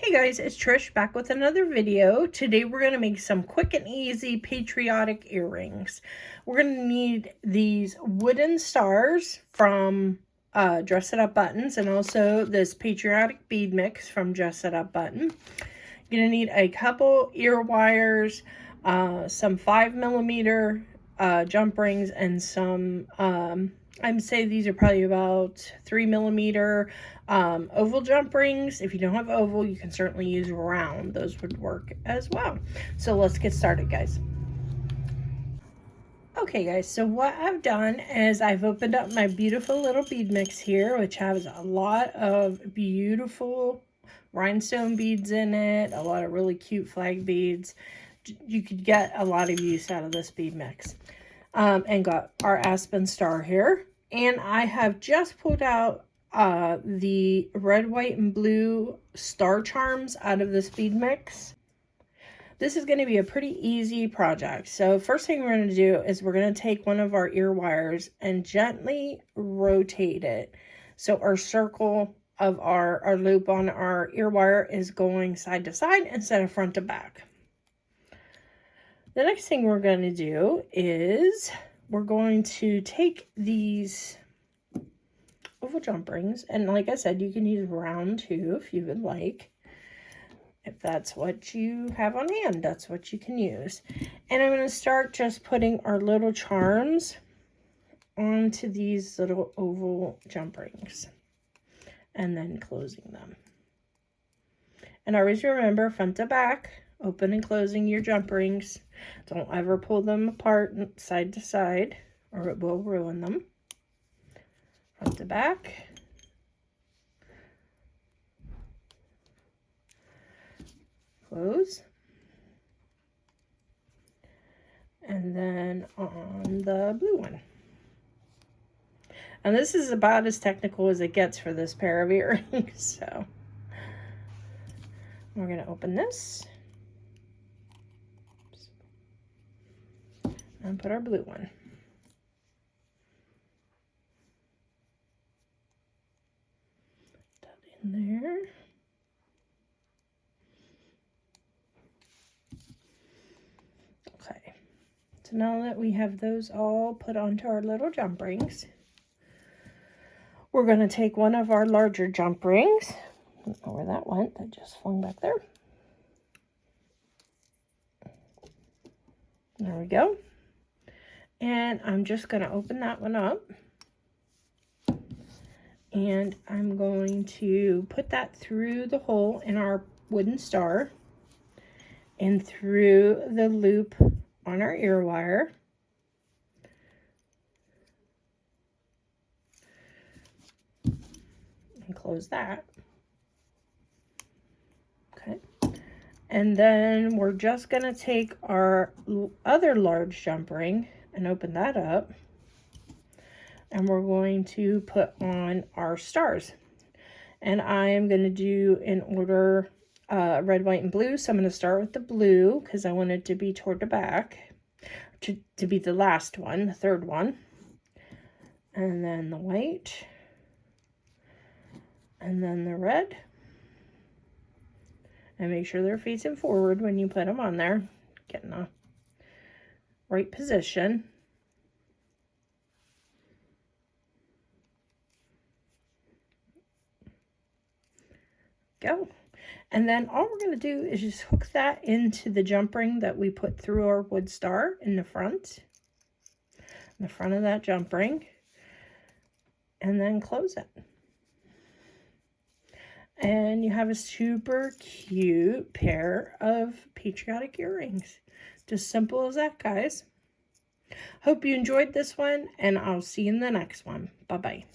Hey guys, it's Trish back with another video. Today we're going to make some quick and easy patriotic earrings. We're going to need these wooden stars from Dress It Up Buttons and also this patriotic bead mix from Dress It Up Button. You're going to need a couple ear wires, some 5mm jump rings, and some I would say these are probably about 3mm oval jump rings. If you don't have oval, you can certainly use round. Those would work as well. So let's get started, guys. Okay, guys, so what I've done is I've opened up my beautiful little bead mix here, which has a lot of beautiful rhinestone beads in it, a lot of really cute flag beads. You could get a lot of use out of this bead mix. And got our aspen star here. And I have just pulled out the red, white, and blue star charms out of this bead mix. This is going to be a pretty easy project. So first thing we're going to do is we're going to take one of our ear wires and gently rotate it. So our circle of our loop on our ear wire is going side to side instead of front to back. The next thing we're going to do is we're going to take these oval jump rings, and like I said, you can use round too if you would like. If that's what you have on hand, that's what you can use. And I'm going to start just putting our little charms onto these little oval jump rings and then closing them. And always remember, front to back, open and closing your jump rings. Don't ever pull them apart side to side or it will ruin them. Front to back. Close. And then on the blue one. And this is about as technical as it gets for this pair of earrings. So we're going to open this. And put our blue one. Put that in there. Okay. So now that we have those all put onto our little jump rings, we're going to take one of our larger jump rings. I don't know where that went. That just flung back there. There we go. And I'm just going to open that one up. And I'm going to put that through the hole in our wooden star and through the loop on our ear wire. And close that. Okay. And then we're just going to take our other large jump ring and open that up, and we're going to put on our stars. And I am going to do in order red, white, and blue. So I'm going to start with the blue because I want it to be toward the back, to be the last one, the third one. And then the white, and then the red. And make sure they're facing forward when you put them on there. Get in a right position. Go. And then all we're going to do is just hook that into the jump ring that we put through our wood star in the front of that jump ring, and then close it. And you have a super cute pair of patriotic earrings. Just simple as that, guys. Hope you enjoyed this one, and I'll see you in the next one. Bye-bye.